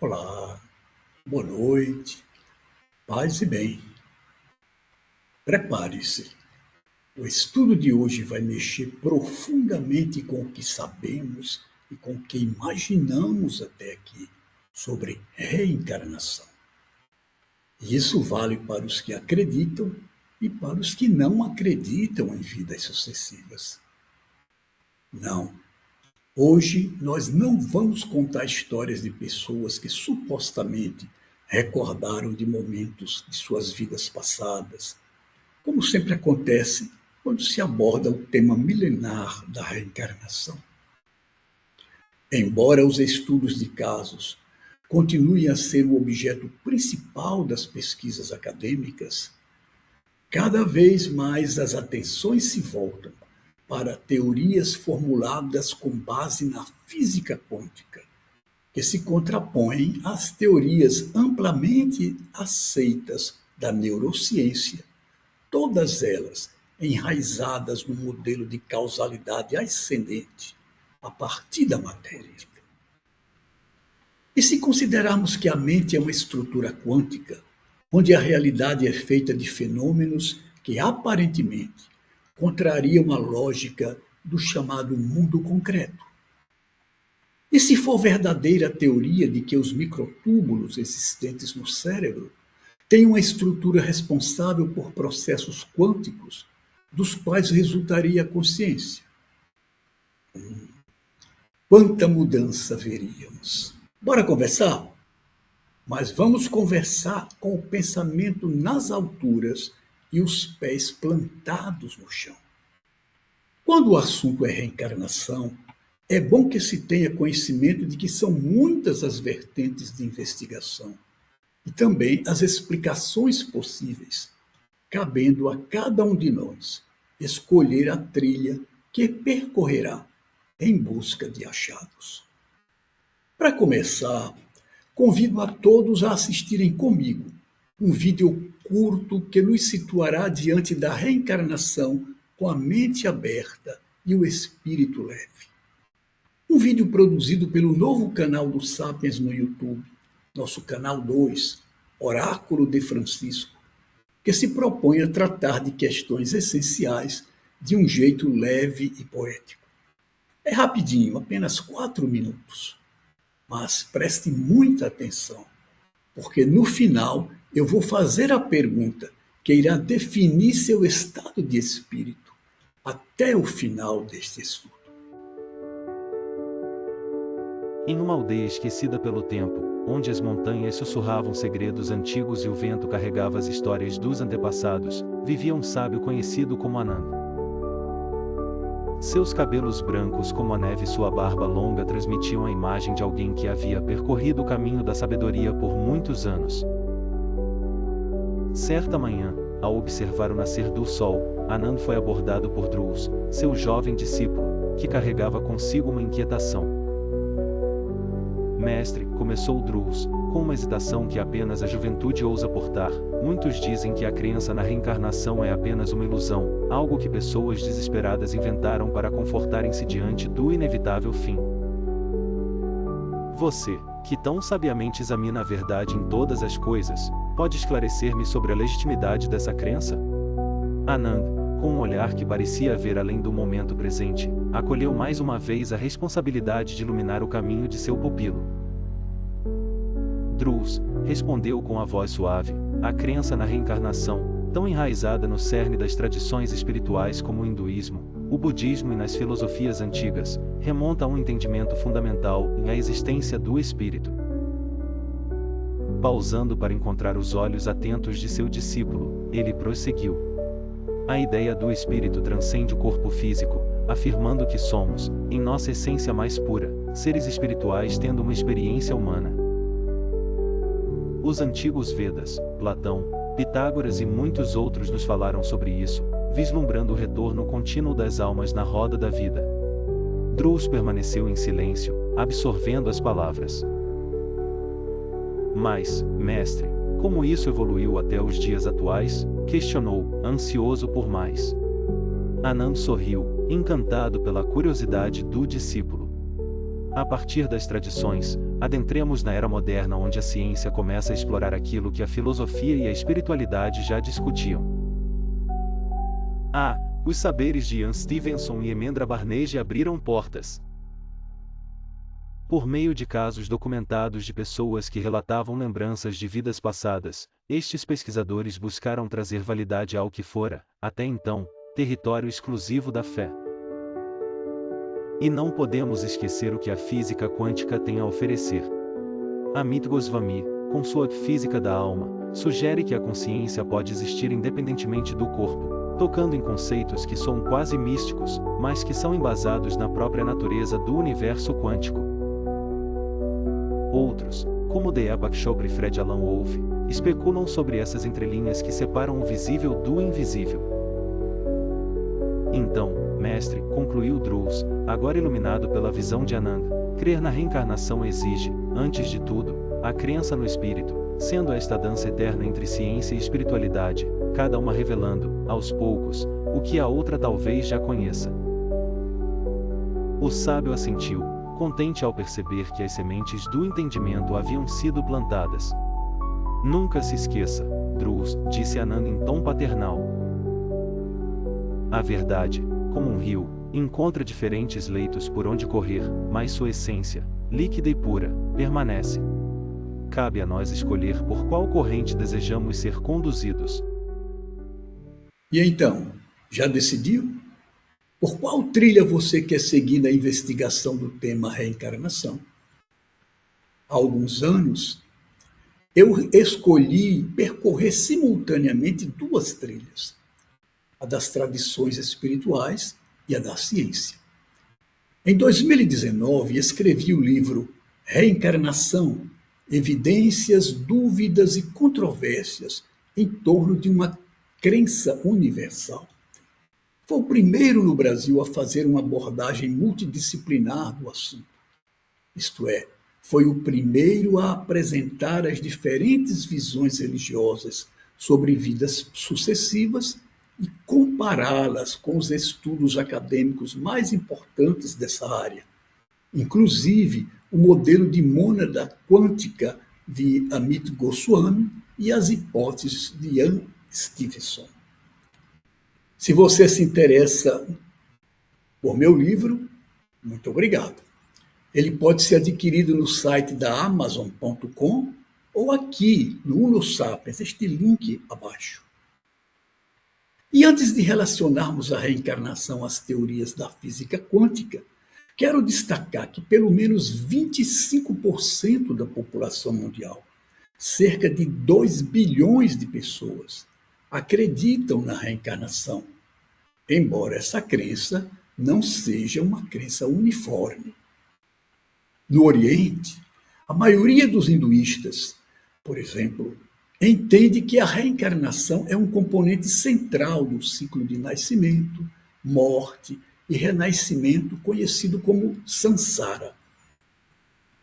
Olá, boa noite, paz e bem. Prepare-se. O estudo de hoje vai mexer profundamente com o que sabemos e com o que imaginamos até aqui sobre reencarnação. E isso vale para os que acreditam e para os que não acreditam em vidas sucessivas. Não, hoje nós não vamos contar histórias de pessoas que supostamente recordaram de momentos de suas vidas passadas, como sempre acontece quando se aborda o tema milenar da reencarnação. Embora os estudos de casos continuem a ser o objeto principal das pesquisas acadêmicas, cada vez mais as atenções se voltam para teorias formuladas com base na física quântica, que se contrapõem às teorias amplamente aceitas da neurociência, todas elas enraizadas no modelo de causalidade ascendente, a partir da matéria. E se considerarmos que a mente é uma estrutura quântica, onde a realidade é feita de fenômenos que aparentemente contrariam a lógica do chamado mundo concreto? E se for verdadeira a teoria de que os microtúbulos existentes no cérebro têm uma estrutura responsável por processos quânticos, dos quais resultaria a consciência? Quanta mudança veríamos! Bora conversar? Mas vamos conversar com o pensamento nas alturas e os pés plantados no chão. Quando o assunto é reencarnação, é bom que se tenha conhecimento de que são muitas as vertentes de investigação e também as explicações possíveis, cabendo a cada um de nós escolher a trilha que percorrerá em busca de achados. Para começar, convido a todos a assistirem comigo um vídeo curto que nos situará diante da reencarnação com a mente aberta e o espírito leve. Um vídeo produzido pelo novo canal do Sapiens no YouTube, nosso canal 2, Oráculo de Francisco, que se propõe a tratar de questões essenciais de um jeito leve e poético. É rapidinho, apenas 4 minutos. Mas preste muita atenção, porque no final eu vou fazer a pergunta que irá definir seu estado de espírito até o final deste estudo. Em uma aldeia esquecida pelo tempo, onde as montanhas sussurravam segredos antigos e o vento carregava as histórias dos antepassados, vivia um sábio conhecido como Ananda. Seus cabelos brancos como a neve e sua barba longa transmitiam a imagem de alguém que havia percorrido o caminho da sabedoria por muitos anos. Certa manhã, ao observar o nascer do sol, Ananda foi abordado por Drus, seu jovem discípulo, que carregava consigo uma inquietação. Mestre, começou Drus, com uma hesitação que apenas a juventude ousa portar, muitos dizem que a crença na reencarnação é apenas uma ilusão, algo que pessoas desesperadas inventaram para confortarem-se diante do inevitável fim. Você, que tão sabiamente examina a verdade em todas as coisas, pode esclarecer-me sobre a legitimidade dessa crença? Ananda, com um olhar que parecia ver além do momento presente, acolheu mais uma vez a responsabilidade de iluminar o caminho de seu pupilo. Drus respondeu com a voz suave: a crença na reencarnação, tão enraizada no cerne das tradições espirituais como o hinduísmo, o budismo e nas filosofias antigas, remonta a um entendimento fundamental em a existência do espírito. Pausando para encontrar os olhos atentos de seu discípulo, ele prosseguiu: a ideia do espírito transcende o corpo físico, afirmando que somos, em nossa essência mais pura, seres espirituais tendo uma experiência humana. Os antigos Vedas, Platão, Pitágoras e muitos outros nos falaram sobre isso, vislumbrando o retorno contínuo das almas na roda da vida. Drus permaneceu em silêncio, absorvendo as palavras. Mas, mestre, como isso evoluiu até os dias atuais? Questionou, ansioso por mais. Ananda sorriu, encantado pela curiosidade do discípulo. A partir das tradições, adentremos na era moderna onde a ciência começa a explorar aquilo que a filosofia e a espiritualidade já discutiam. Os saberes de Ian Stevenson e Emendra Barnage abriram portas. Por meio de casos documentados de pessoas que relatavam lembranças de vidas passadas, estes pesquisadores buscaram trazer validade ao que fora, até então, território exclusivo da fé. E não podemos esquecer o que a física quântica tem a oferecer. Amit Goswami, com sua Física da Alma, sugere que a consciência pode existir independentemente do corpo, tocando em conceitos que são quase místicos, mas que são embasados na própria natureza do universo quântico. Outros, como Deepak Chopra e Fred Alan Wolf, especulam sobre essas entrelinhas que separam o visível do invisível. Então, mestre, concluiu Drews, agora iluminado pela visão de Anand, crer na reencarnação exige, antes de tudo, a crença no espírito, sendo esta dança eterna entre ciência e espiritualidade, cada uma revelando, aos poucos, o que a outra talvez já conheça. O sábio assentiu, contente ao perceber que as sementes do entendimento haviam sido plantadas. Nunca se esqueça, Drews, disse Anand em tom paternal. A verdade, como um rio, encontra diferentes leitos por onde correr, mas sua essência, líquida e pura, permanece. Cabe a nós escolher por qual corrente desejamos ser conduzidos. E então, já decidiu? Por qual trilha você quer seguir na investigação do tema reencarnação? Há alguns anos, eu escolhi percorrer simultaneamente duas trilhas, a das tradições espirituais e a da ciência. Em 2019, escrevi o livro Reencarnação, Evidências, Dúvidas e Controvérsias em torno de uma crença universal. Foi o primeiro no Brasil a fazer uma abordagem multidisciplinar do assunto. Isto é, foi o primeiro a apresentar as diferentes visões religiosas sobre vidas sucessivas e compará-las com os estudos acadêmicos mais importantes dessa área, inclusive o modelo de mônada quântica de Amit Goswami e as hipóteses de Ian Stevenson. Se você se interessa por meu livro, muito obrigado. Ele pode ser adquirido no site da Amazon.com ou aqui no Uno Sapiens, este link abaixo. E antes de relacionarmos a reencarnação às teorias da física quântica, quero destacar que pelo menos 25% da população mundial, cerca de 2 bilhões de pessoas, acreditam na reencarnação, embora essa crença não seja uma crença uniforme. No Oriente, a maioria dos hinduístas, por exemplo, entende que a reencarnação é um componente central do ciclo de nascimento, morte e renascimento conhecido como samsara.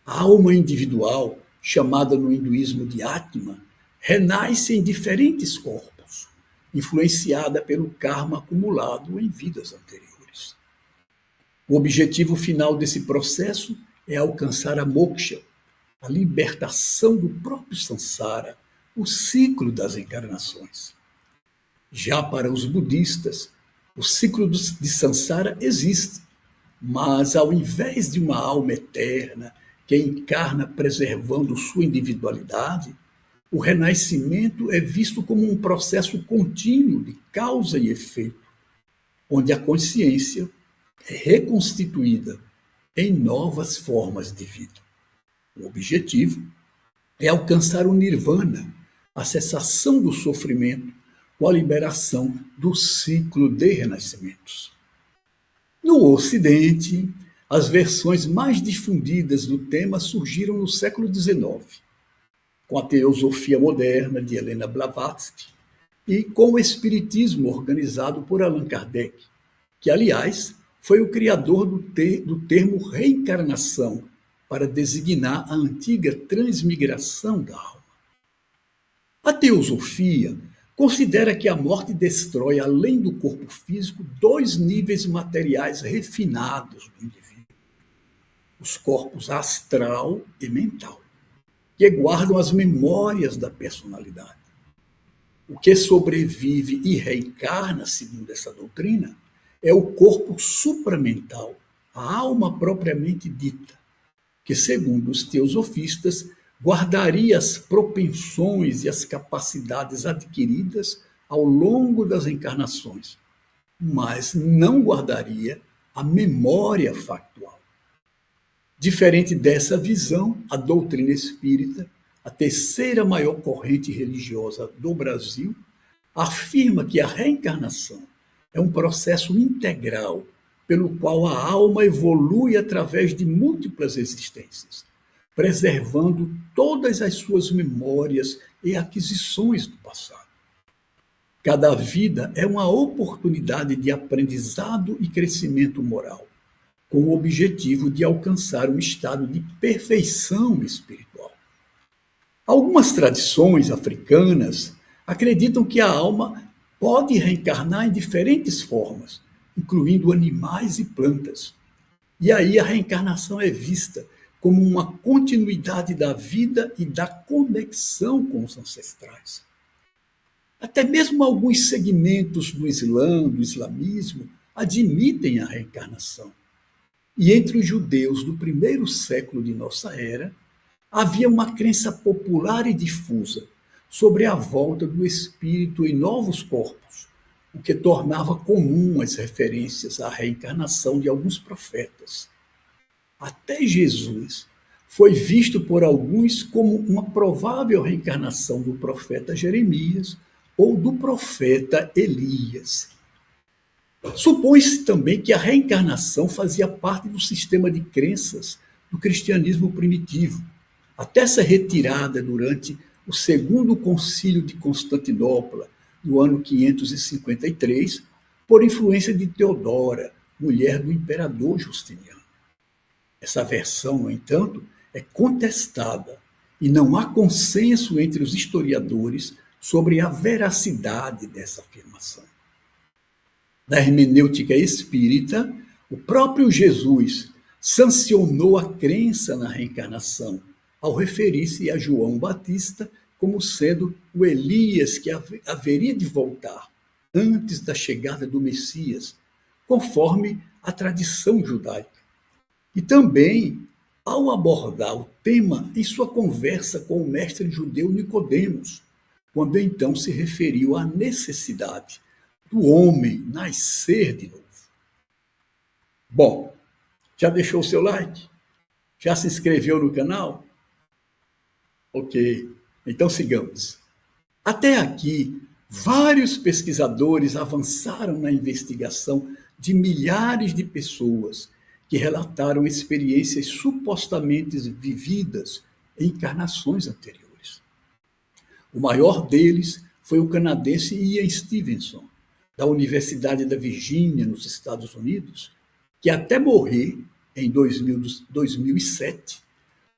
A alma individual, chamada no hinduísmo de Atma, renasce em diferentes corpos, influenciada pelo karma acumulado em vidas anteriores. O objetivo final desse processo é alcançar a moksha, a libertação do próprio samsara, o ciclo das encarnações. Já para os budistas, o ciclo de samsara existe, mas ao invés de uma alma eterna que encarna preservando sua individualidade, o renascimento é visto como um processo contínuo de causa e efeito, onde a consciência é reconstituída em novas formas de vida. O objetivo é alcançar o nirvana, a cessação do sofrimento, com a liberação do ciclo de renascimentos. No Ocidente, as versões mais difundidas do tema surgiram no século XIX, com a teosofia moderna de Helena Blavatsky e com o espiritismo organizado por Allan Kardec, que, aliás, foi o criador do termo reencarnação para designar a antiga transmigração da alma. A teosofia considera que a morte destrói, além do corpo físico, 2 níveis materiais refinados do indivíduo. os corpos astral e mental, que guardam as memórias da personalidade. O que sobrevive e reencarna, segundo essa doutrina, é o corpo supramental, a alma propriamente dita, que, segundo os teosofistas, guardaria as propensões e as capacidades adquiridas ao longo das encarnações, mas não guardaria a memória factual. Diferente dessa visão, a doutrina espírita, a terceira maior corrente religiosa do Brasil, afirma que a reencarnação é um processo integral pelo qual a alma evolui através de múltiplas existências, preservando todas as suas memórias e aquisições do passado. Cada vida é uma oportunidade de aprendizado e crescimento moral, com o objetivo de alcançar um estado de perfeição espiritual. Algumas tradições africanas acreditam que a alma pode reencarnar em diferentes formas, incluindo animais e plantas. E aí a reencarnação é vista como uma continuidade da vida e da conexão com os ancestrais. Até mesmo alguns segmentos do Islã, do islamismo, admitem a reencarnação. E entre os judeus do primeiro século de nossa era, havia uma crença popular e difusa sobre a volta do espírito em novos corpos, o que tornava comum as referências à reencarnação de alguns profetas. Até Jesus foi visto por alguns como uma provável reencarnação do profeta Jeremias ou do profeta Elias. Supõe-se também que a reencarnação fazia parte do sistema de crenças do cristianismo primitivo, até ser retirada durante o Segundo Concílio de Constantinopla, no ano 553, por influência de Teodora, mulher do imperador Justiniano. Essa versão, no entanto, é contestada e não há consenso entre os historiadores sobre a veracidade dessa afirmação. Na hermenêutica espírita, o próprio Jesus sancionou a crença na reencarnação, ao referir-se a João Batista como sendo o Elias que haveria de voltar antes da chegada do Messias, conforme a tradição judaica. E também ao abordar o tema em sua conversa com o mestre judeu Nicodemos, quando então se referiu à necessidade do homem nascer de novo. Bom, já deixou o seu like? Já se inscreveu no canal? Ok, então sigamos. Até aqui, vários pesquisadores avançaram na investigação de milhares de pessoas que relataram experiências supostamente vividas em encarnações anteriores. O maior deles foi o canadense Ian Stevenson, da Universidade da Virgínia, nos Estados Unidos, que até morrer em 2007,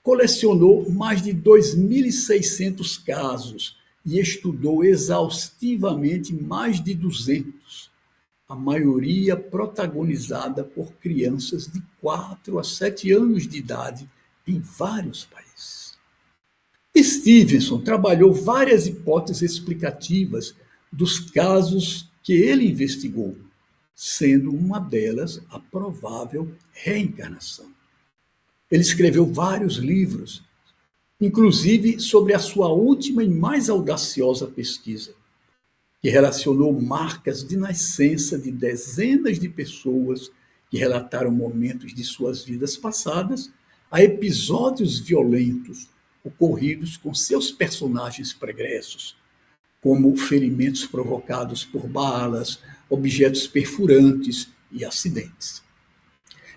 colecionou mais de 2.600 casos e estudou exaustivamente mais de 200, a maioria protagonizada por crianças de 4 a 7 anos de idade em vários países. Stevenson trabalhou várias hipóteses explicativas dos casos que ele investigou, sendo uma delas a provável reencarnação. Ele escreveu vários livros, inclusive sobre a sua última e mais audaciosa pesquisa, que relacionou marcas de nascença de dezenas de pessoas que relataram momentos de suas vidas passadas a episódios violentos ocorridos com seus personagens pregressos, como ferimentos provocados por balas, objetos perfurantes e acidentes.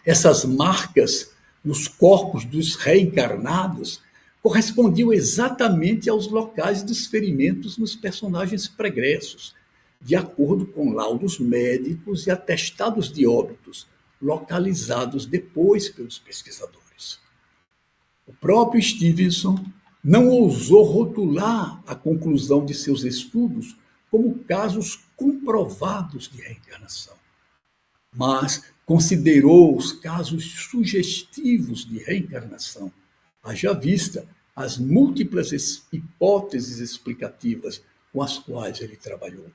Essas marcas nos corpos dos reencarnados correspondiam exatamente aos locais dos ferimentos nos personagens pregressos, de acordo com laudos médicos e atestados de óbitos, localizados depois pelos pesquisadores. O próprio Stevenson não ousou rotular a conclusão de seus estudos como casos comprovados de reencarnação, mas Considerou os casos sugestivos de reencarnação, haja vista as múltiplas hipóteses explicativas com as quais ele trabalhou.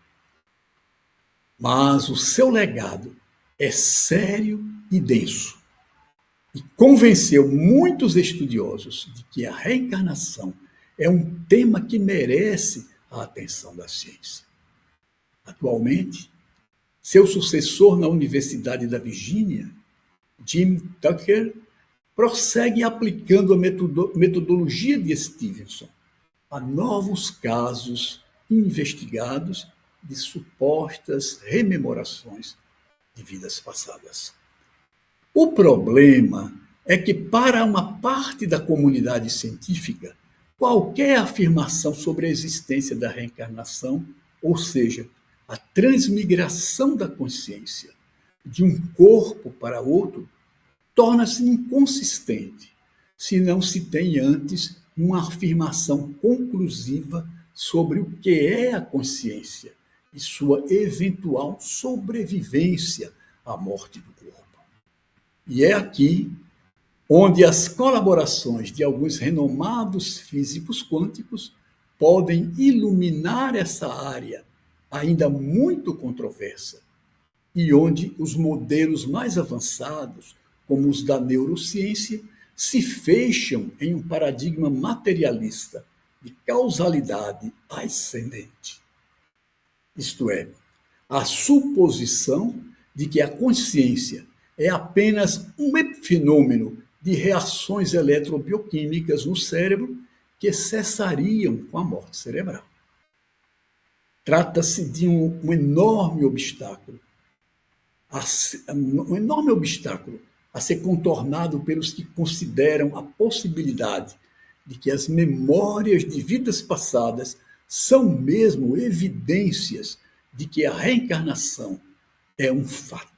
Mas o seu legado é sério e denso, e convenceu muitos estudiosos de que a reencarnação é um tema que merece a atenção da ciência. Atualmente, seu sucessor na Universidade da Virgínia, Jim Tucker, prossegue aplicando a metodologia de Stevenson a novos casos investigados de supostas rememorações de vidas passadas. O problema é que, para uma parte da comunidade científica, qualquer afirmação sobre a existência da reencarnação, ou seja, a transmigração da consciência de um corpo para outro, torna-se inconsistente se não se tem antes uma afirmação conclusiva sobre o que é a consciência e sua eventual sobrevivência à morte do corpo. E é aqui onde as colaborações de alguns renomados físicos quânticos podem iluminar essa área ainda muito controversa, e onde os modelos mais avançados, como os da neurociência, se fecham em um paradigma materialista de causalidade ascendente. Isto é, a suposição de que a consciência é apenas um fenômeno de reações eletrobioquímicas no cérebro que cessariam com a morte cerebral. Trata-se de um enorme obstáculo a ser contornado pelos que consideram a possibilidade de que as memórias de vidas passadas são mesmo evidências de que a reencarnação é um fato.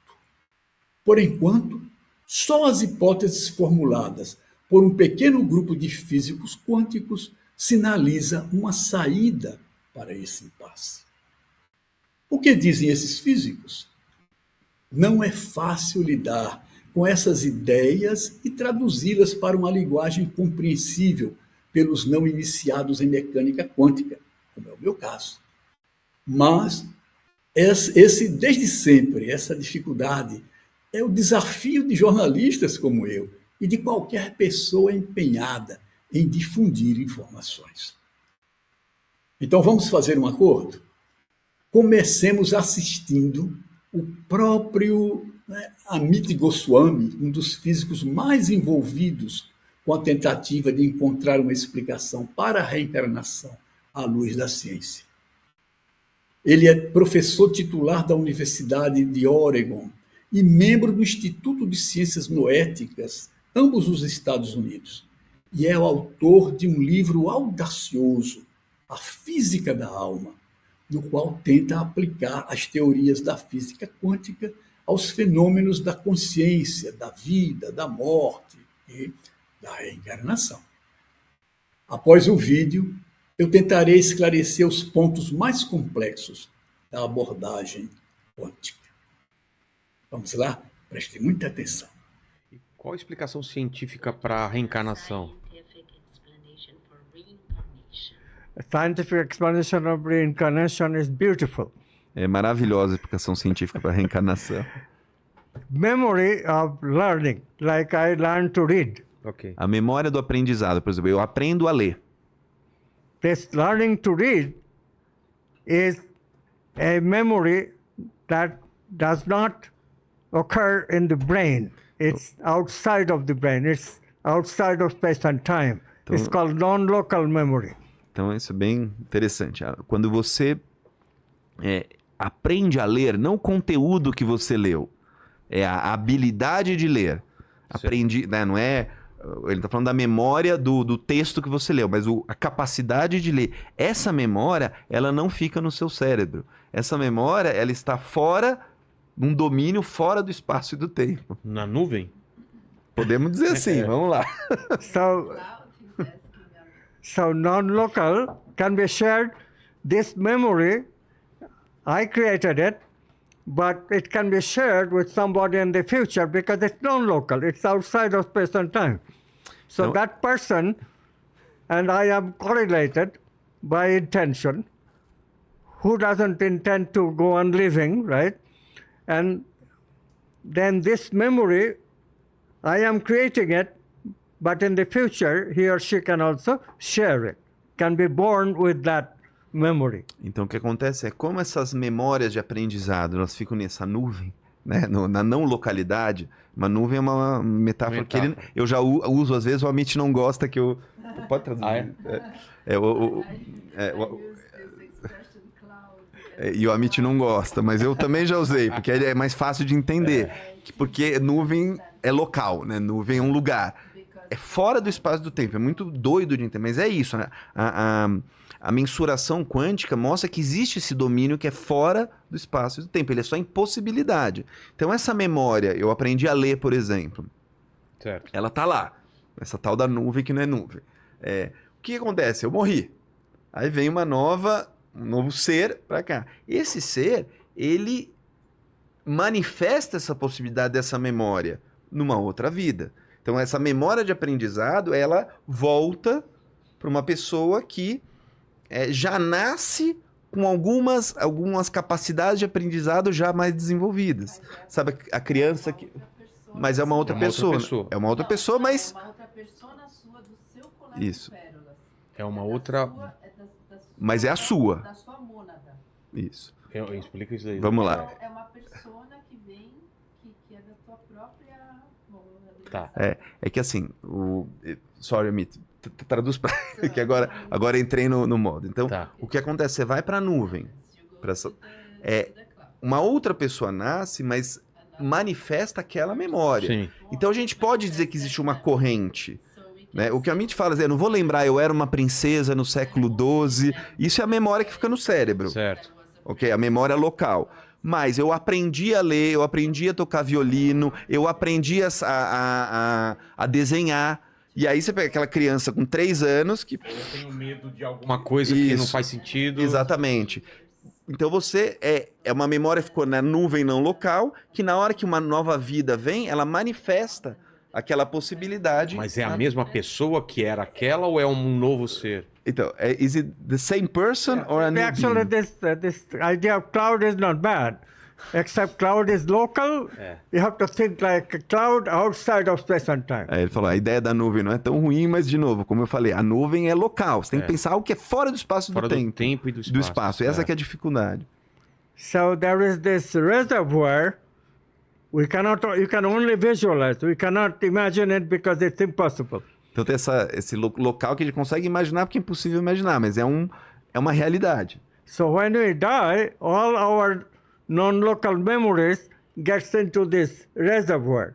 Por enquanto, só as hipóteses formuladas por um pequeno grupo de físicos quânticos sinaliza uma saída para esse impasse. O que dizem esses físicos? Não é fácil lidar com essas ideias e traduzi-las para uma linguagem compreensível pelos não iniciados em mecânica quântica, como é o meu caso. Mas desde sempre, essa dificuldade é o desafio de jornalistas como eu e de qualquer pessoa empenhada em difundir informações. Então vamos fazer um acordo? Comecemos assistindo o próprio Amit Goswami, um dos físicos mais envolvidos com a tentativa de encontrar uma explicação para a reencarnação à luz da ciência. Ele é professor titular da Universidade de Oregon e membro do Instituto de Ciências Noéticas, ambos os Estados Unidos, e é o autor de um livro audacioso, A Física da Alma, no qual tenta aplicar as teorias da física quântica aos fenômenos da consciência, da vida, da morte e da reencarnação. Após o vídeo, eu tentarei esclarecer os pontos mais complexos da abordagem quântica. Vamos lá? Prestem muita atenção. Qual a explicação científica para a reencarnação? A scientific explanation of reincarnation is beautiful. É maravilhosa a explicação científica para a reencarnação. Memory of learning, like I learned to read. Ok. A memória do aprendizado, por exemplo, eu aprendo a ler. This learning to read is a memory that does not occur in the brain. It's outside of the brain. It's outside of space and time. It's called non-local memory. Então isso é bem interessante. Quando você aprende a ler, não o conteúdo que você leu, é a habilidade de ler. Aprendi, né, não é... Ele está falando da memória do texto que você leu, mas a capacidade de ler. Essa memória, ela não fica no seu cérebro. Essa memória, ela está fora, num domínio fora do espaço e do tempo. Na nuvem? Podemos dizer assim, vamos lá. So non-local can be shared. This memory, I created it, but it can be shared with somebody in the future because it's non-local. It's outside of space and time. So No. that person and I am correlated by intention. Who doesn't intend to go on living, right? And then this memory, I am creating it, but in the future, he or she can also share it, can be born with that memory. Então, o que acontece é como essas memórias de aprendizado, elas ficam nessa nuvem, né? Na não localidade. Uma nuvem é uma metáfora que eu já uso, às vezes o Amit não gosta que eu... Pode traduzir? E o Amit não gosta, mas eu também já usei, porque é mais fácil de entender. Porque nuvem é local, né? Nuvem é um lugar. É fora do espaço e do tempo. É muito doido de entender, mas é isso, né? A mensuração quântica mostra que existe esse domínio que é fora do espaço e do tempo. Ele é só impossibilidade. Então, essa memória, eu aprendi a ler, por exemplo. Certo. Ela tá lá. Essa tal da nuvem que não é nuvem. O que acontece? Eu morri. Aí vem um novo ser para cá. Esse ser, ele manifesta essa possibilidade dessa memória numa outra vida. Então, essa memória de aprendizado, ela volta para uma pessoa que já nasce com algumas capacidades de aprendizado já mais desenvolvidas. Sabe, a criança que... Mas é uma outra pessoa. É uma outra pessoa, mas... É uma outra persona sua do seu colégio Isso. de pérolas. É uma outra... Mas é a sua. Da sua mônada. Isso. Eu explico isso aí. Vamos lá. É uma persona que vem, que é da tua própria mônada. Tá. É que assim, sorry, Amit, traduz para que agora entrei no modo. Então, Tá. o que acontece? Você vai para a nuvem. Uma outra pessoa nasce, mas manifesta aquela memória. Sim. Então, a gente pode dizer que existe uma corrente. Né? O que a Amit fala é, eu não vou lembrar, eu era uma princesa no século XII. Isso é a memória que fica no cérebro. Certo. Ok? A memória local. Mas eu aprendi a ler, eu aprendi a tocar violino, eu aprendi a desenhar. E aí você pega aquela criança com 3 anos que... Eu tenho medo de alguma coisa que não Isso. faz sentido. Exatamente. Então você é uma memória que ficou na nuvem não local, que na hora que uma nova vida vem, ela manifesta aquela possibilidade. Mas é a mesma pessoa que era aquela ou é um novo ser? Então, is it the same person or a new Actually, being? this idea of cloud is not bad, except cloud is local. You have to think like a cloud outside of space and time. Aí ele falou, a ideia da nuvem não é tão ruim, mas de novo, como eu falei, a nuvem é local. Você tem que pensar algo que é fora do espaço e Fora do do tempo. tempo e do espaço. Do espaço. Essa que é a dificuldade. So there is this reservoir. You can only visualize. We cannot imagine it because it's impossible. Então tem esse local que a gente consegue imaginar, porque é impossível imaginar, mas é uma realidade. So when we die, all our non-local memories gets into this reservoir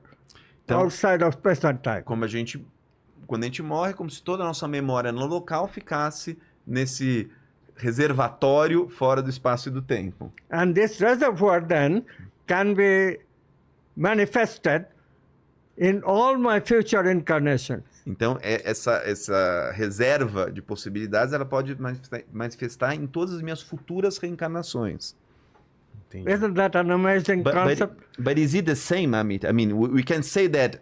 Então- outside of space and time. Quando a gente morre, é como se toda a nossa memória no local ficasse nesse reservatório fora do espaço e do tempo. And this reservoir then can be manifested in all my future incarnations. Então, essa reserva de possibilidades, ela pode manifestar em todas as minhas futuras reencarnações. Entendi. Isn't that an amazing concept? But is it the same, Amit? I mean, we can say that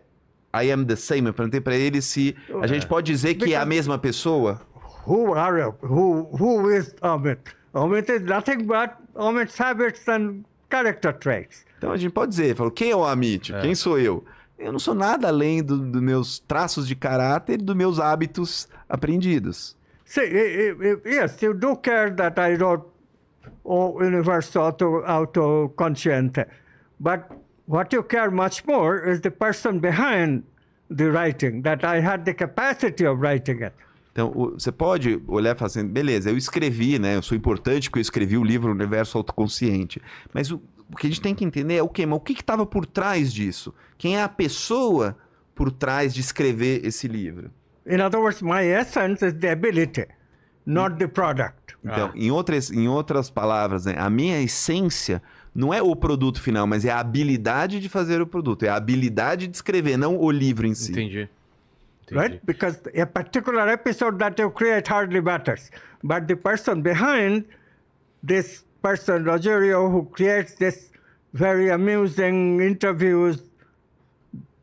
I am the same. Eu perguntei para ele se a gente pode dizer que é a mesma pessoa. Who are you? Who is Amit? Amit is nothing but Amit's habits and character traits. Então a gente pode dizer, falou, quem é o Amit? Quem sou eu? Eu não sou nada além dos meus traços de caráter e dos meus hábitos aprendidos. See, yes, you do care that I wrote O Universo Autoconsciente, but what you care much more is the person behind the writing, that I had the capacity of writing it. Então, você pode olhar e falar assim, beleza, eu escrevi, né? Eu sou importante porque eu escrevi o livro Universo Autoconsciente. Mas o que a gente tem que entender é o quê? Mas o que estava por trás disso? Quem é a pessoa por trás de escrever esse livro? In other words, my essence is the ability, not the product. Então, em outras palavras, né, a minha essência não é o produto final, mas é a habilidade de fazer o produto. É a habilidade de escrever, não o livro em si. Entendi. Right? Because a particular episode that you create hardly matters. But the person behind this person, Rogerio, who creates this very amusing interviews.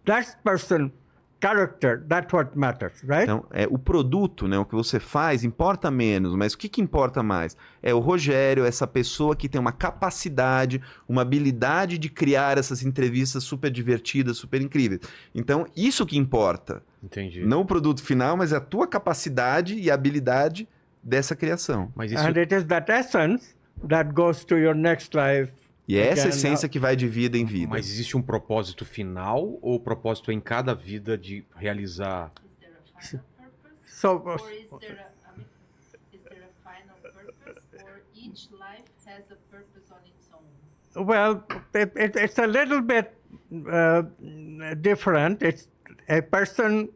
That person, character, that's what matters, right? Então, o produto, né, o que você faz, importa menos, mas o que importa mais? É o Rogério, essa pessoa que tem uma capacidade, uma habilidade de criar essas entrevistas super divertidas, super incríveis. Então, isso que importa. Entendi. Não o produto final, mas a tua capacidade e habilidade dessa criação. Mas isso... And it is that essence that goes to your next life. E é essa Again, essência que vai de vida em vida. Mas existe um propósito final ou o propósito é em cada vida de realizar? Is there a final purpose? So, Or is there a final purpose? Or each life has a purpose on its own? well, it's a little bit different. It's a person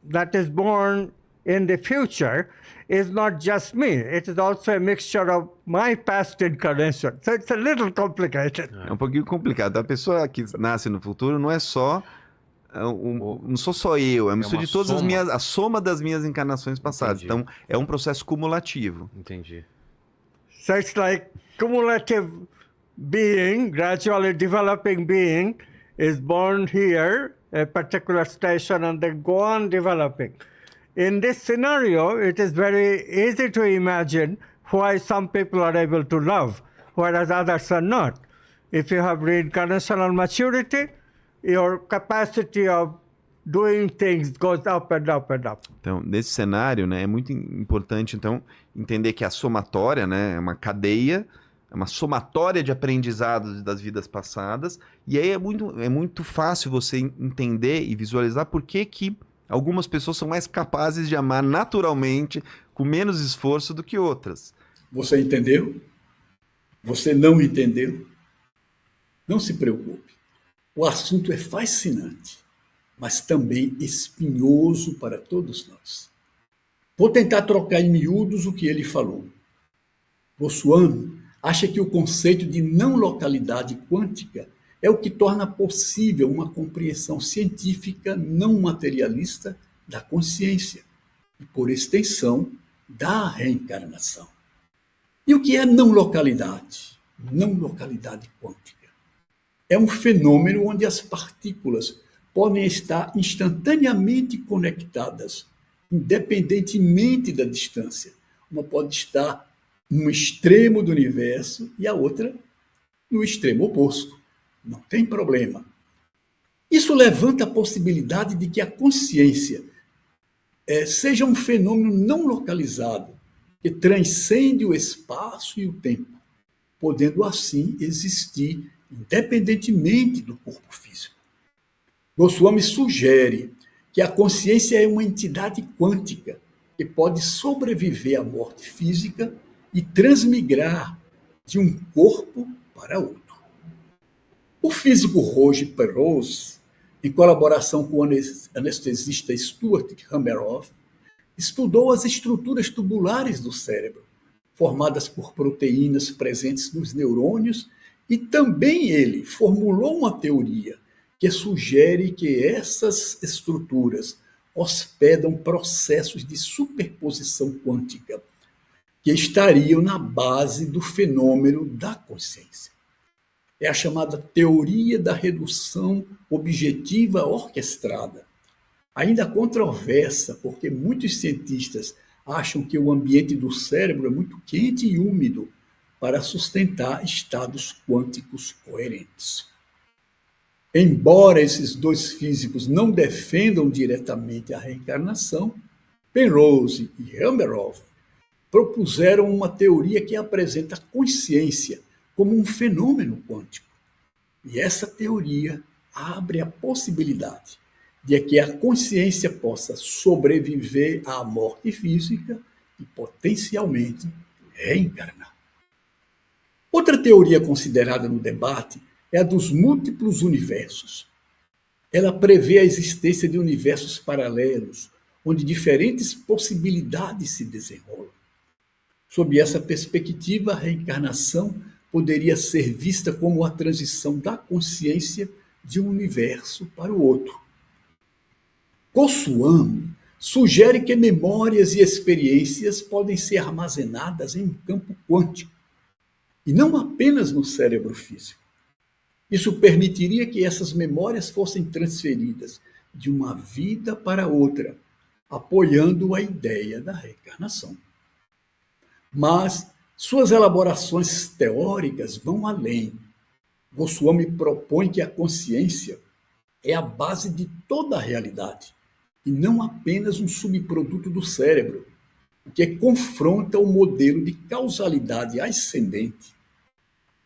that is born in the future is not just me. It is also a mixture of my past incarnation. So it's a little complicated. É um pouquinho complicado. A pessoa que nasce no futuro não é só... não sou só eu, é mistura uma de todas as soma. minhas... A soma das minhas encarnações passadas. Entendi. Então, é um processo cumulativo. Entendi. So it's like cumulative being, gradually developing being, is born here, a particular station, and then go on developing. In this scenario, it is very easy to imagine why some people are able to love, whereas others are not. If you have reincarnational maturity, your capacity of doing things goes up and up and up. Então, nesse cenário, né, é muito importante, então, entender que a somatória, né, é uma cadeia, é uma somatória de aprendizados das vidas passadas, e aí é muito fácil você entender e visualizar por que algumas pessoas são mais capazes de amar naturalmente, com menos esforço do que outras. Você entendeu? Você não entendeu? Não se preocupe. O assunto é fascinante, mas também espinhoso para todos nós. Vou tentar trocar em miúdos o que ele falou. Goswami acha que o conceito de não localidade quântica é o que torna possível uma compreensão científica não materialista da consciência e, por extensão, da reencarnação. E o que é não localidade? Não localidade quântica. É um fenômeno onde as partículas podem estar instantaneamente conectadas, independentemente da distância. Uma pode estar num extremo do universo e a outra no extremo oposto. Não tem problema. Isso levanta a possibilidade de que a consciência seja um fenômeno não localizado, que transcende o espaço e o tempo, podendo assim existir independentemente do corpo físico. Goswami sugere que a consciência é uma entidade quântica que pode sobreviver à morte física e transmigrar de um corpo para outro. O físico Roger Penrose, em colaboração com o anestesista Stuart Hameroff, estudou as estruturas tubulares do cérebro, formadas por proteínas presentes nos neurônios, e também ele formulou uma teoria que sugere que essas estruturas hospedam processos de superposição quântica que estariam na base do fenômeno da consciência. É a chamada teoria da redução objetiva orquestrada. Ainda controversa, porque muitos cientistas acham que o ambiente do cérebro é muito quente e úmido para sustentar estados quânticos coerentes. Embora esses dois físicos não defendam diretamente a reencarnação, Penrose e Hameroff propuseram uma teoria que apresenta a consciência como um fenômeno quântico. E essa teoria abre a possibilidade de que a consciência possa sobreviver à morte física e potencialmente reencarnar. Outra teoria considerada no debate é a dos múltiplos universos. Ela prevê a existência de universos paralelos, onde diferentes possibilidades se desenrolam. Sob essa perspectiva, a reencarnação poderia ser vista como a transição da consciência de um universo para o outro. Goswami sugere que memórias e experiências podem ser armazenadas em um campo quântico, e não apenas no cérebro físico. Isso permitiria que essas memórias fossem transferidas de uma vida para outra, apoiando a ideia da reencarnação. Mas suas elaborações teóricas vão além. Goswami propõe que a consciência é a base de toda a realidade, e não apenas um subproduto do cérebro, o que confronta o modelo de causalidade ascendente,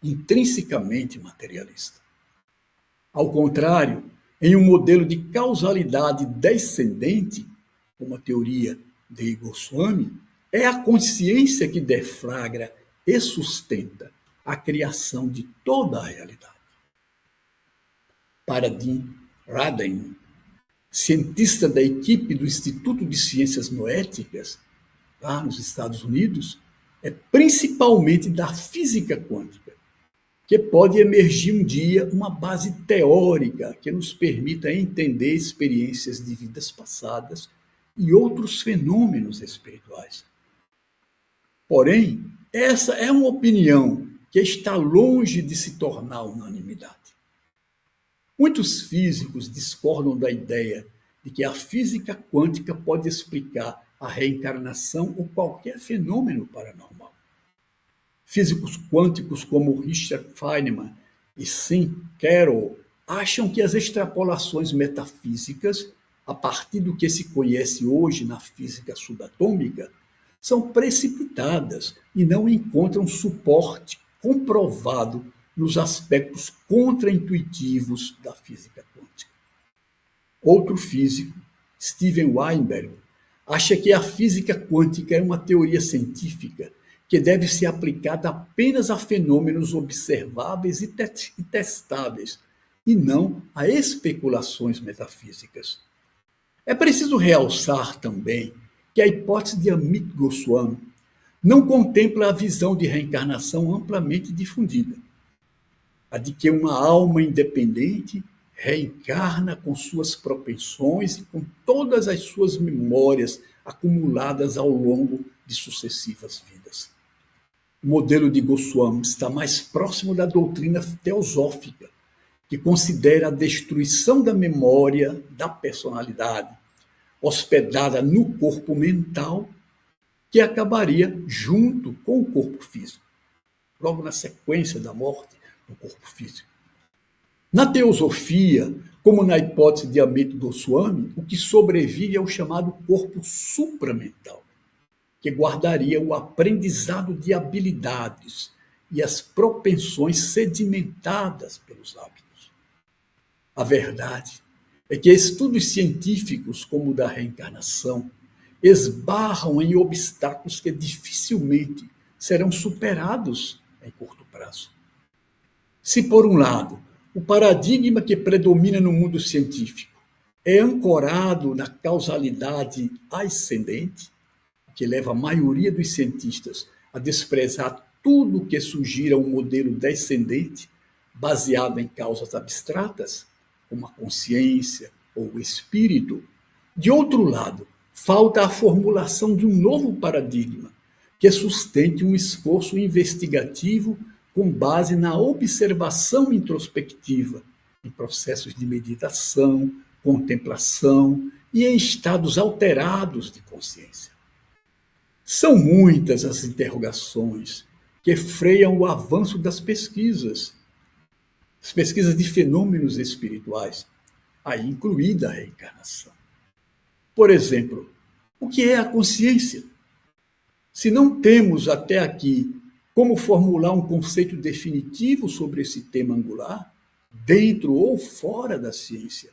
intrinsecamente materialista. Ao contrário, em um modelo de causalidade descendente, como a teoria de Goswami, é a consciência que deflagra e sustenta a criação de toda a realidade. Para Dean Radin, cientista da equipe do Instituto de Ciências Noéticas, lá nos Estados Unidos, é principalmente da física quântica que pode emergir um dia uma base teórica que nos permita entender experiências de vidas passadas e outros fenômenos espirituais. Porém, essa é uma opinião que está longe de se tornar unanimidade. Muitos físicos discordam da ideia de que a física quântica pode explicar a reencarnação ou qualquer fenômeno paranormal. Físicos quânticos como Richard Feynman e Sim Carroll acham que as extrapolações metafísicas, a partir do que se conhece hoje na física subatômica, são precipitadas e não encontram suporte comprovado nos aspectos contraintuitivos da física quântica. Outro físico, Steven Weinberg, acha que a física quântica é uma teoria científica que deve ser aplicada apenas a fenômenos observáveis e testáveis, e não a especulações metafísicas. É preciso realçar também que a hipótese de Amit Goswami não contempla a visão de reencarnação amplamente difundida, a de que uma alma independente reencarna com suas propensões e com todas as suas memórias acumuladas ao longo de sucessivas vidas. O modelo de Goswami está mais próximo da doutrina teosófica, que considera a destruição da memória da personalidade, hospedada no corpo mental, que acabaria junto com o corpo físico, logo na sequência da morte do corpo físico. Na teosofia, como na hipótese de Amit Goswami, o que sobrevive é o chamado corpo supramental, que guardaria o aprendizado de habilidades e as propensões sedimentadas pelos hábitos. A verdade é que estudos científicos, como o da reencarnação, esbarram em obstáculos que dificilmente serão superados em curto prazo. Se, por um lado, o paradigma que predomina no mundo científico é ancorado na causalidade ascendente, que leva a maioria dos cientistas a desprezar tudo que sugira um modelo descendente, baseado em causas abstratas, como a consciência ou o espírito. De outro lado, falta a formulação de um novo paradigma que sustente um esforço investigativo com base na observação introspectiva, em processos de meditação, contemplação e em estados alterados de consciência. São muitas as interrogações que freiam o avanço das pesquisas, as pesquisas de fenômenos espirituais, aí incluída a reencarnação. Por exemplo, o que é a consciência? Se não temos até aqui como formular um conceito definitivo sobre esse tema angular, dentro ou fora da ciência,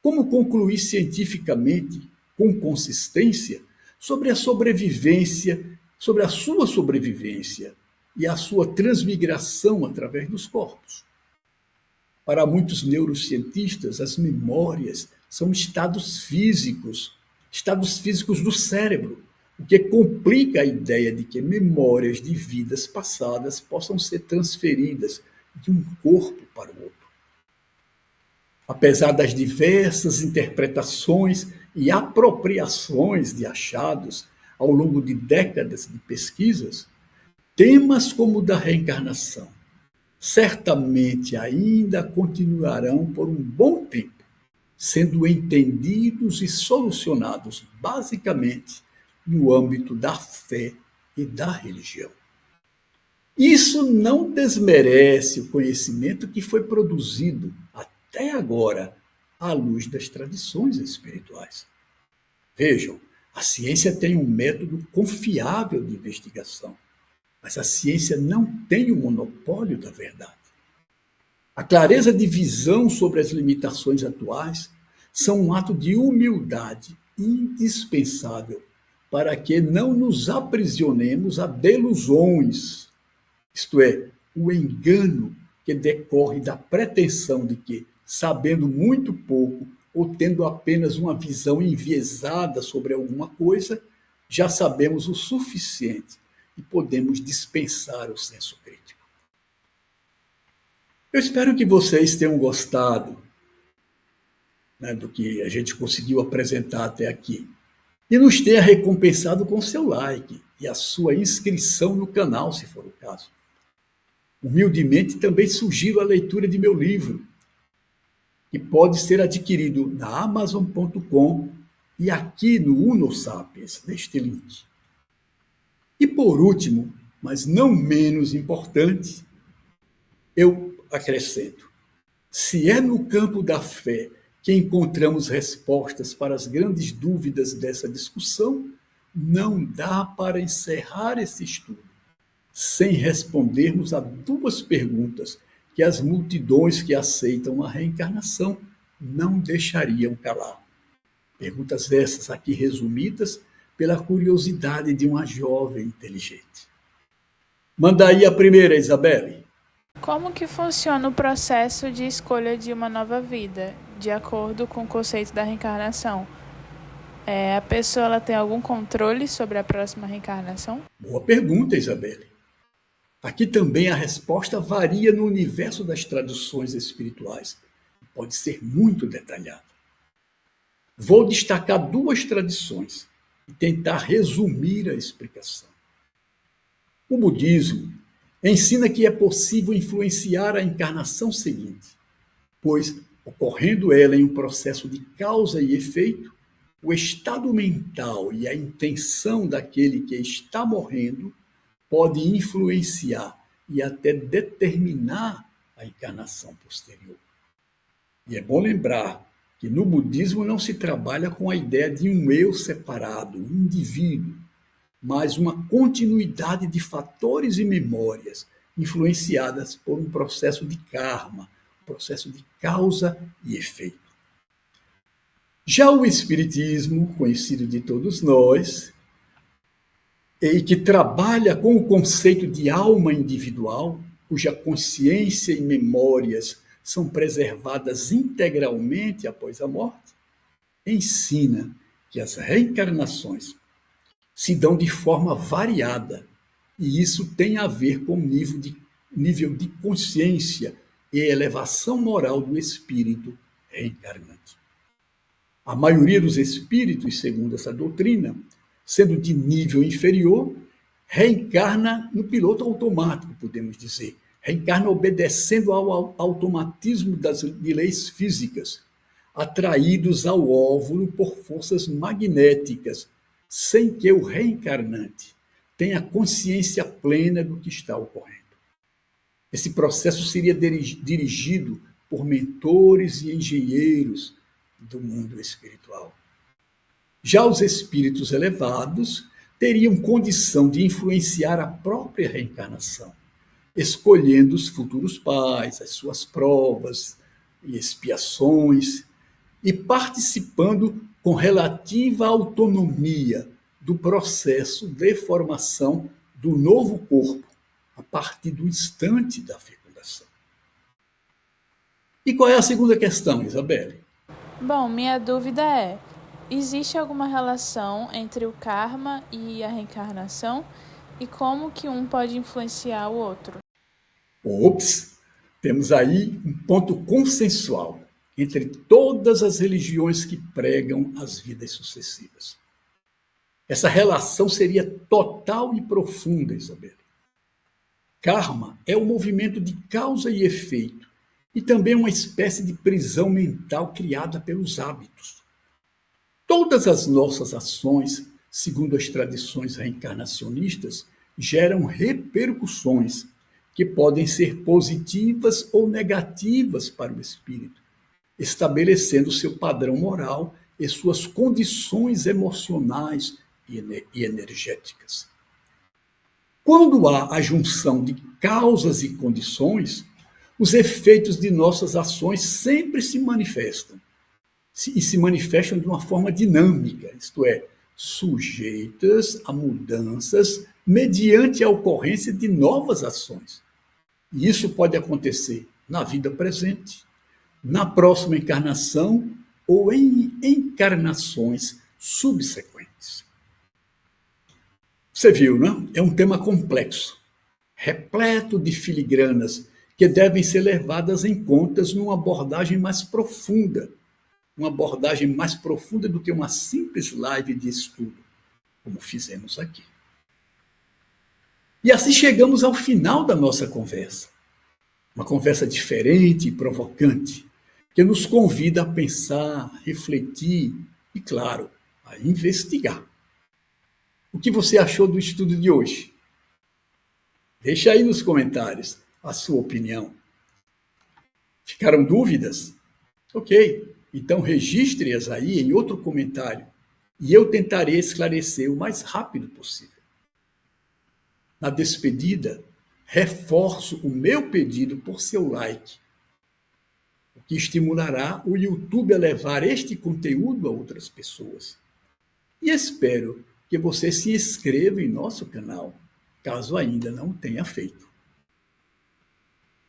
como concluir cientificamente, com consistência, sobre a sobrevivência, sobre a sua sobrevivência e a sua transmigração através dos corpos. Para muitos neurocientistas, as memórias são estados físicos do cérebro, o que complica a ideia de que memórias de vidas passadas possam ser transferidas de um corpo para o outro. Apesar das diversas interpretações e apropriações de achados ao longo de décadas de pesquisas, temas como o da reencarnação certamente ainda continuarão por um bom tempo, sendo entendidos e solucionados basicamente no âmbito da fé e da religião. Isso não desmerece o conhecimento que foi produzido até agora à luz das tradições espirituais. Vejam, a ciência tem um método confiável de investigação, mas a ciência não tem o monopólio da verdade. A clareza de visão sobre as limitações atuais são um ato de humildade indispensável para que não nos aprisionemos a delusões, isto é, o engano que decorre da pretensão de que, sabendo muito pouco ou tendo apenas uma visão enviesada sobre alguma coisa, já sabemos o suficiente e podemos dispensar o senso crítico. Eu espero que vocês tenham gostado, né, do que a gente conseguiu apresentar até aqui e nos tenha recompensado com seu like e a sua inscrição no canal, se for o caso. Humildemente também sugiro a leitura de meu livro, que pode ser adquirido na Amazon.com e aqui no Uno Sapiens, neste link. E por último, mas não menos importante, eu acrescento: se é no campo da fé que encontramos respostas para as grandes dúvidas dessa discussão, não dá para encerrar esse estudo sem respondermos a duas perguntas que as multidões que aceitam a reencarnação não deixariam calar. Perguntas essas aqui resumidas pela curiosidade de uma jovem inteligente. Manda aí a primeira, Isabelle. Como que funciona o processo de escolha de uma nova vida, de acordo com o conceito da reencarnação? A pessoa ela tem algum controle sobre a próxima reencarnação? Boa pergunta, Isabelle. Aqui também a resposta varia no universo das traduções espirituais. Pode ser muito detalhada. Vou destacar duas tradições e tentar resumir a explicação. O budismo ensina que é possível influenciar a encarnação seguinte, pois, ocorrendo ela em um processo de causa e efeito, o estado mental e a intenção daquele que está morrendo pode influenciar e até determinar a encarnação posterior. E é bom lembrar que no budismo não se trabalha com a ideia de um eu separado, um indivíduo, mas uma continuidade de fatores e memórias influenciadas por um processo de karma, um processo de causa e efeito. Já o Espiritismo, conhecido de todos nós, e que trabalha com o conceito de alma individual, cuja consciência e memórias são preservadas integralmente após a morte, ensina que as reencarnações se dão de forma variada, e isso tem a ver com o nível de consciência e elevação moral do espírito reencarnante. A maioria dos espíritos, segundo essa doutrina, sendo de nível inferior, reencarna no piloto automático, podemos dizer. Reencarna obedecendo ao automatismo de leis físicas, atraídos ao óvulo por forças magnéticas, sem que o reencarnante tenha consciência plena do que está ocorrendo. Esse processo seria dirigido por mentores e engenheiros do mundo espiritual. Já os espíritos elevados teriam condição de influenciar a própria reencarnação, escolhendo os futuros pais, as suas provas e expiações, e participando com relativa autonomia do processo de formação do novo corpo, a partir do instante da fecundação. E qual é a segunda questão, Isabelle? Bom, minha dúvida é: existe alguma relação entre o karma e a reencarnação? E como que um pode influenciar o outro? Ops! Temos aí um ponto consensual entre todas as religiões que pregam as vidas sucessivas. Essa relação seria total e profunda, Isabelle. Karma é o movimento de causa e efeito, e também uma espécie de prisão mental criada pelos hábitos. Todas as nossas ações, segundo as tradições reencarnacionistas, geram repercussões que podem ser positivas ou negativas para o espírito, estabelecendo seu padrão moral e suas condições emocionais e energéticas. Quando há a junção de causas e condições, os efeitos de nossas ações sempre se manifestam. E se manifestam de uma forma dinâmica, isto é, sujeitas a mudanças mediante a ocorrência de novas ações. E isso pode acontecer na vida presente, na próxima encarnação ou em encarnações subsequentes. Você viu, não? É um tema complexo, repleto de filigranas que devem ser levadas em conta numa abordagem mais profunda, do que uma simples live de estudo, como fizemos aqui. E assim chegamos ao final da nossa conversa. Uma conversa diferente e provocante, que nos convida a pensar, refletir e, claro, a investigar. O que você achou do estudo de hoje? Deixa aí nos comentários a sua opinião. Ficaram dúvidas? Ok, então registre-as aí em outro comentário e eu tentarei esclarecer o mais rápido possível. Na despedida, reforço o meu pedido por seu like, o que estimulará o YouTube a levar este conteúdo a outras pessoas. E espero que você se inscreva em nosso canal, caso ainda não tenha feito.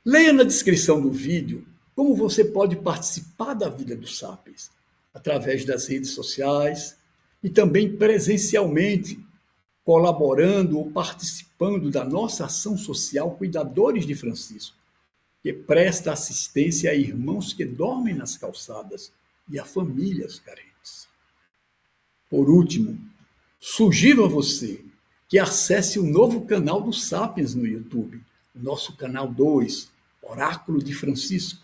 Leia na descrição do vídeo como você pode participar da vida dos Sapiens, através das redes sociais e também presencialmente, colaborando ou participando da nossa ação social Cuidadores de Francisco, que presta assistência a irmãos que dormem nas calçadas e a famílias carentes. Por último, sugiro a você que acesse o novo canal do Sapiens no YouTube, o nosso canal 2, Oráculo de Francisco,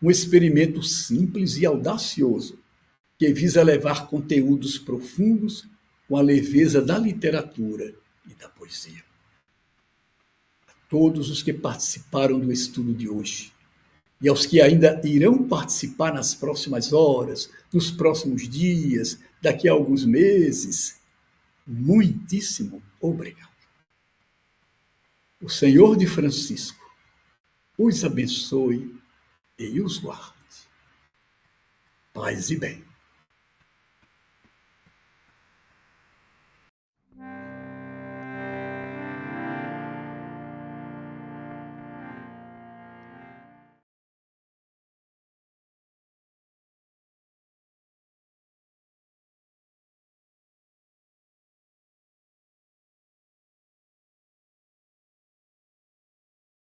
um experimento simples e audacioso que visa levar conteúdos profundos com a leveza da literatura e da poesia. A todos os que participaram do estudo de hoje e aos que ainda irão participar nas próximas horas, nos próximos dias, daqui a alguns meses, muitíssimo obrigado. O Senhor de Francisco os abençoe e os guarde. Paz e bem.